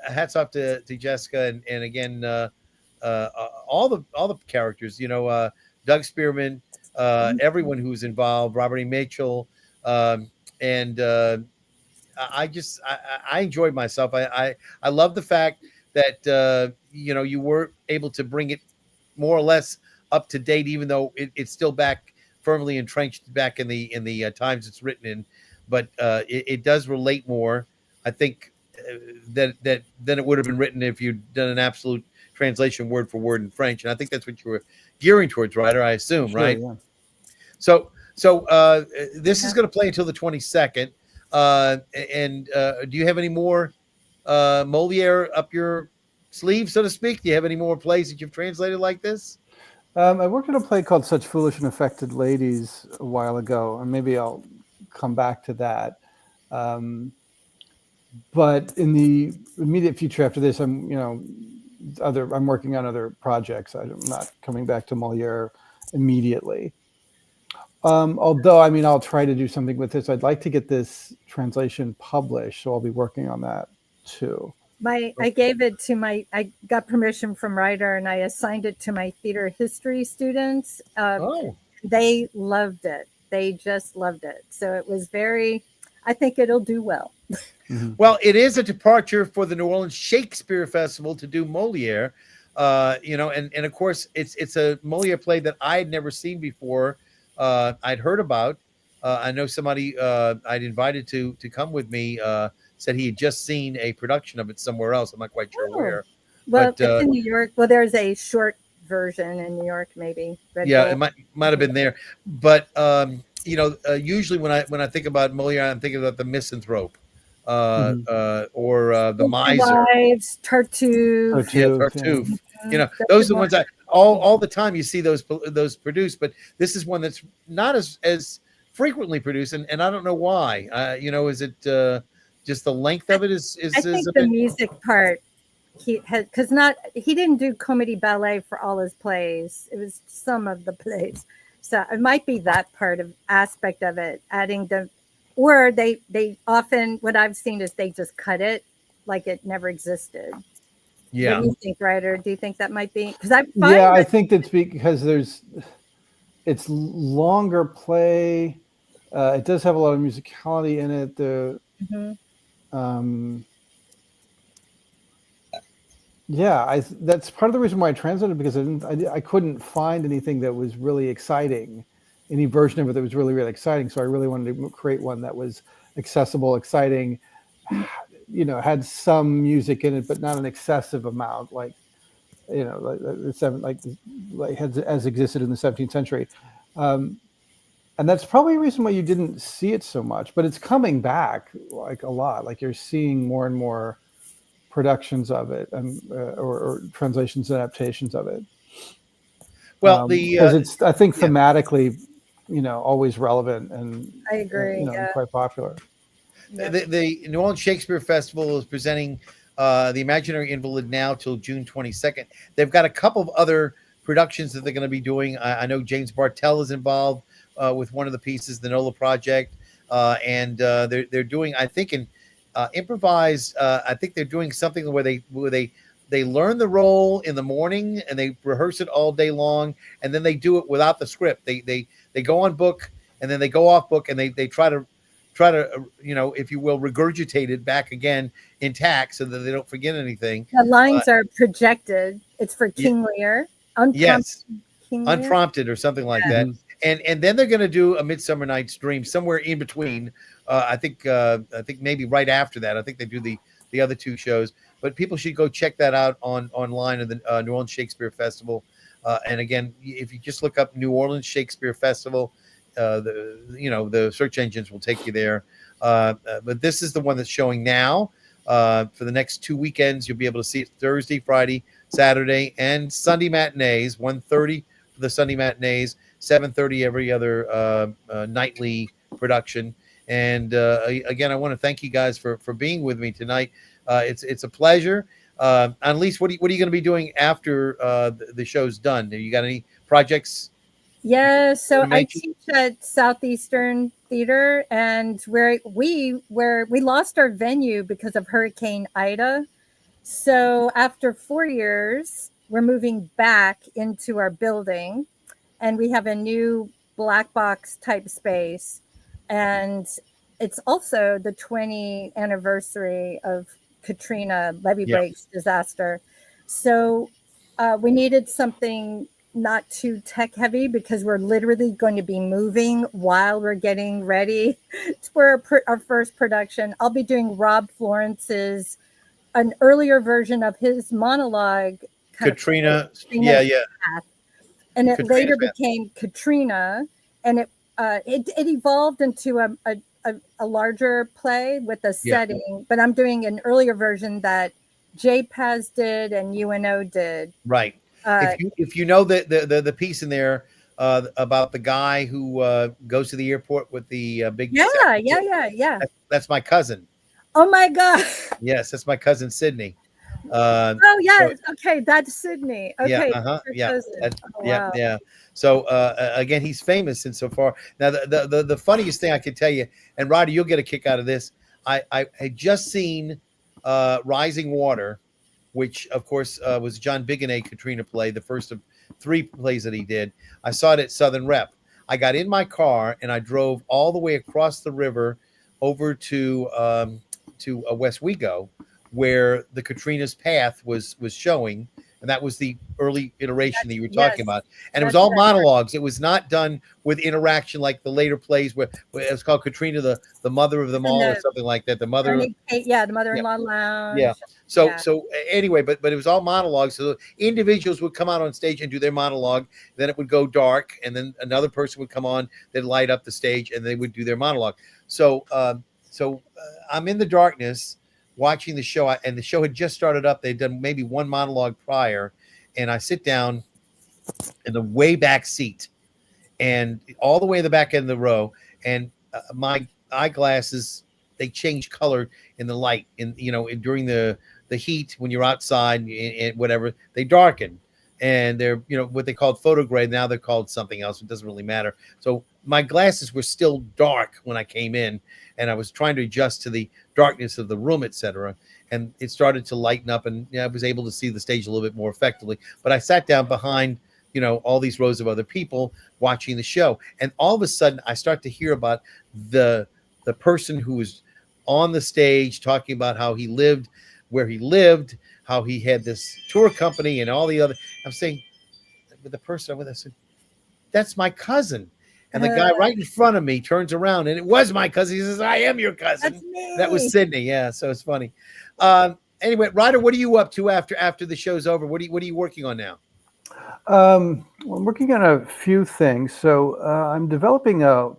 Speaker 1: hats off to Jessica and again, all the characters. You know, Doug Spearman, everyone who's involved, Robert E. Mitchell, and I enjoyed myself. I love the fact that you know, you were able to bring it more or less up to date, even though it's still back firmly entrenched back in the times it's written in. But it does relate more, I think, that than it would have been written if you'd done an absolute translation word for word in French. And I think that's what you were gearing towards, Ryder, I assume,
Speaker 3: Sure,
Speaker 1: right?
Speaker 3: yeah.
Speaker 1: So this is going to play until the 22nd. And do you have any more Molière up your sleeve, so to speak? Do you have any more plays that you've translated like this?
Speaker 3: I worked on a play called Such Foolish and Affected Ladies a while ago, and maybe I'll come back to that. But in the immediate future after this, I'm working on other projects. I'm not coming back to Molière immediately. Although, I mean, I'll try to do something with this. I'd like to get this translation published, so I'll be working on that too.
Speaker 2: I gave it to I got permission from Ryder and I assigned it to my theater history students. They loved it. They just loved it. So it was I think it'll do well.
Speaker 1: Mm-hmm. Well, it is a departure for the New Orleans Shakespeare Festival to do Molière, you know, and of course it's a Molière play that I had never seen before. I'd heard about. I know somebody I'd invited to come with me said he had just seen a production of it somewhere else. I'm not quite sure where.
Speaker 2: Well,
Speaker 1: but,
Speaker 2: it's in New York. Well, there's a short version in New York, maybe.
Speaker 1: It might have been there. But you know, usually when I think about Molière, I'm thinking about the misanthrope, or the miser.
Speaker 2: Wives, Tartuffe.
Speaker 1: Tartuffe. You know, those are the ones all the time you see those produced. But this is one that's not as frequently produced, and I don't know why. You know, is it just the length of it? I
Speaker 2: think the music part he had, because he didn't do comedy ballet for all his plays. It was some of the plays, so it might be that aspect of it, adding or they often, what I've seen is they just cut it like it never existed.
Speaker 1: Yeah.
Speaker 2: What do you think, Ryder? Do you think that might be? Because
Speaker 3: I think that's because it's longer play. It does have a lot of musicality in it. That's part of the reason why I translated, because I couldn't find anything that was really exciting, any version of it that was really, really exciting. So I really wanted to create one that was accessible, exciting, you know, had some music in it, but not an excessive amount, like, you know, like as existed in the 17th century. And that's probably a reason why you didn't see it so much, but it's coming back like a lot. Like you're seeing more and more productions of it, and or translations, adaptations of it.
Speaker 1: Well,
Speaker 3: because it's, I think, thematically, you know, always relevant, and
Speaker 2: I agree,
Speaker 3: you know, quite popular.
Speaker 1: The New Orleans Shakespeare Festival is presenting the Imaginary Invalid now till June 22nd. They've got a couple of other productions that they're going to be doing. I know James Bartell is involved with one of the pieces, the NOLA project, and they're doing, I think, in improvised. I think they're doing something where they learn the role in the morning and they rehearse it all day long, and then they do it without the script. They go on book and then they go off book, and they try to you know, if you will, regurgitate it back again intact so that they don't forget anything.
Speaker 2: The lines are projected. It's for King Lear.
Speaker 1: Unprompted or something like that. And then they're going to do A Midsummer Night's Dream somewhere in between. I think maybe right after that. I think they do the other two shows. But people should go check that out online at the New Orleans Shakespeare Festival. And again, if you just look up New Orleans Shakespeare Festival, the search engines will take you there. But this is the one that's showing now. For the next 2 weekends, you'll be able to see it Thursday, Friday, Saturday, and Sunday matinees. 1:30 for the Sunday matinees, 7:30 every other nightly production. And again, I want to thank you guys for being with me tonight. It's a pleasure. Anne Liese, what are you going to be doing after the show's done? Have you got any projects?
Speaker 2: Yeah, so I
Speaker 1: mention?
Speaker 2: teach at Southeastern Theater, and we lost our venue because of Hurricane Ida. So after 4 years, we're moving back into our building, and we have a new black box type space, and it's also the 20th anniversary of Katrina levee
Speaker 1: Yeah.
Speaker 2: breaks disaster. So we needed something not too tech heavy because we're literally going to be moving while we're getting ready for our first production. I'll be doing Rob Florence's an earlier version of his monologue,
Speaker 1: Katrina.
Speaker 2: Katrina's
Speaker 1: Yeah.
Speaker 2: Path. And it
Speaker 1: Katrina's
Speaker 2: later
Speaker 1: Path.
Speaker 2: became Katrina, and it evolved into a larger play with a setting. But I'm doing an earlier version that JPAS did and UNO did.
Speaker 1: Right. If you know the piece in there about the guy who goes to the airport with the big
Speaker 2: Yeah.
Speaker 1: that's my cousin.
Speaker 2: Oh my God.
Speaker 1: Yes, that's my cousin Sydney.
Speaker 2: Oh yeah. Okay, that's Sydney. Okay.
Speaker 1: Yeah. So again, he's famous insofar. Now the funniest thing I can tell you, and Ryder, you'll get a kick out of this. I had just seen Rising Water, which of course was John Bigonnet Katrina play, the first of 3 plays that he did. I saw it at Southern Rep. I got in my car and I drove all the way across the river over to West Wego, where the Katrina's Path was showing, and that was the early iteration that you were talking about. And it was all monologues. It was not done with interaction like the later plays where it was called Katrina, the mother of them all, or something like that. The mother,
Speaker 2: the mother-in-law lounge.
Speaker 1: Yeah. So anyway, but it was all monologues. So individuals would come out on stage and do their monologue. Then it would go dark, and then another person would come on, they'd light up the stage, and they would do their monologue. So I'm in the darkness watching the show, and the show had just started up. They'd done maybe 1 monologue prior, and I sit down in the way back seat, and all the way in the back end of the row, and my eyeglasses, they change color in the light, during the heat when you're outside and whatever, they darken, and they're what they called photograde. Now they're called something else. It doesn't really matter. So my glasses were still dark when I came in, and I was trying to adjust to the darkness of the room, etc. And it started to lighten up, and I was able to see the stage a little bit more effectively. But I sat down behind, all these rows of other people watching the show, and all of a sudden I start to hear about the person who was on the stage talking about how he lived where he lived, how he had this tour company and all the other. I'm saying, with the person I'm with, I said, "That's my cousin." And the guy right in front of me turns around, and it was my cousin. He says, "I am your cousin."
Speaker 2: That's me.
Speaker 1: That was Sydney. Yeah, so it's funny. Anyway, Ryder, what are you up to after the show's over? What are you working on now?
Speaker 3: Well, I'm working on a few things. So I'm developing a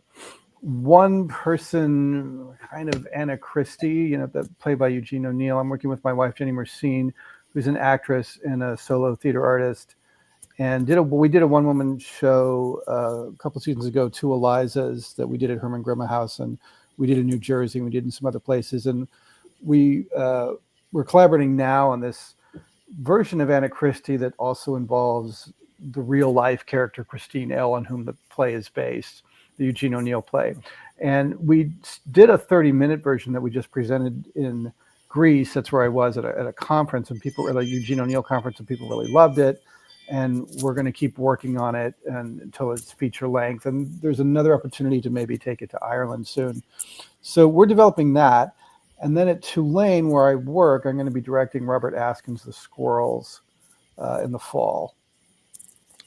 Speaker 3: one-person kind of Anna Christie, that play by Eugene O'Neill. I'm working with my wife, Jenny Mercine, who's an actress and a solo theater artist. And we did a one-woman show a couple seasons ago, 2 Elizas, that we did at Herman Grima House, and we did in New Jersey, and we did in some other places. And we're collaborating now on this version of Anna Christie that also involves the real-life character Christine L., on whom the play is based, the Eugene O'Neill play. And we did a 30-minute version that we just presented in Greece. That's where I was at a conference, and people, at a Eugene O'Neill conference, and people really loved it. And we're going to keep working on it until it's feature length. And there's another opportunity to maybe take it to Ireland soon. So we're developing that. And then at Tulane, where I work, I'm going to be directing Robert Askin's The Squirrels in the fall.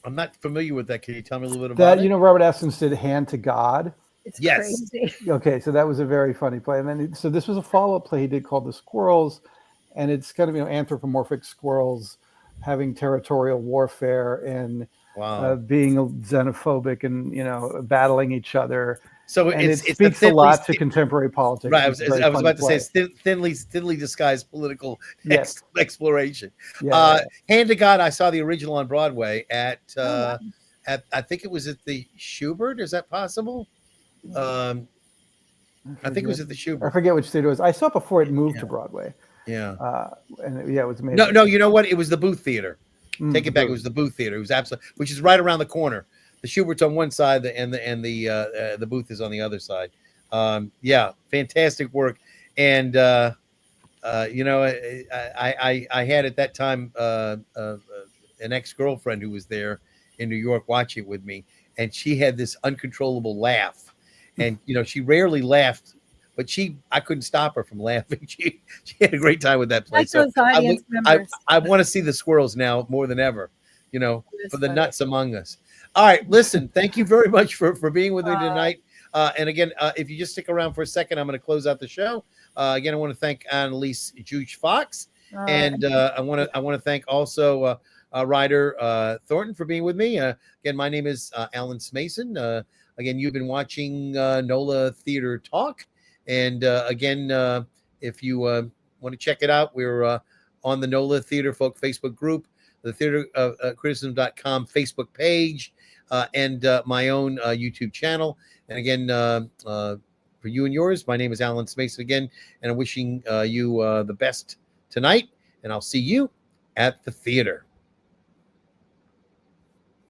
Speaker 1: I'm not familiar with that. Can you tell me a little bit about it?
Speaker 3: Robert Askins did Hand to God.
Speaker 2: It's crazy.
Speaker 3: Okay, so that was a very funny play. And then, so this was a follow-up play he did called The Squirrels. And it's kind of, anthropomorphic squirrels having territorial warfare and being xenophobic and, battling each other.
Speaker 1: So
Speaker 3: it speaks a lot to contemporary politics.
Speaker 1: Right, I was about to say it's thinly disguised political exploration. Yeah. Hand to God, I saw the original on Broadway at I think it was at the Schubert. Is that possible? I think it was at the Schubert.
Speaker 3: I forget which theater it was. I saw it before it moved to Broadway.
Speaker 1: Yeah.
Speaker 3: And yeah, it was amazing.
Speaker 1: No, you know what? It was the Booth Theater. Take it back. It
Speaker 3: Booth.
Speaker 1: was the Booth Theater. It was absolutely, which is right around the corner. The Schubert's on one side, and the Booth is on the other side. Yeah, fantastic work. And you know, I had at that time an ex-girlfriend who was there in New York watching with me, and she had this uncontrollable laugh, and you know, she rarely laughed. But I couldn't stop her from laughing. She had a great time with that play.
Speaker 2: Like those audience members.
Speaker 1: I want to see the squirrels now more than ever, you know,
Speaker 2: It
Speaker 1: for
Speaker 2: is
Speaker 1: the
Speaker 2: funny.
Speaker 1: nuts among us. All right, listen, thank you very much for being with me tonight. And again, if you just stick around for a second, I'm going to close out the show. Again, I want to thank Anne Liese-Fox, and I want to thank also Ryder Thornton for being with me. Again, my name is Alan Smason. Again, you've been watching NOLA Theater Talk. And again, if you want to check it out, we're on the NOLA Theater Folk Facebook group, the theatercriticism.com Facebook page, and my own YouTube channel. And again, for you and yours, my name is Alan Smason again, and I'm wishing you the best tonight. And I'll see you at the theater.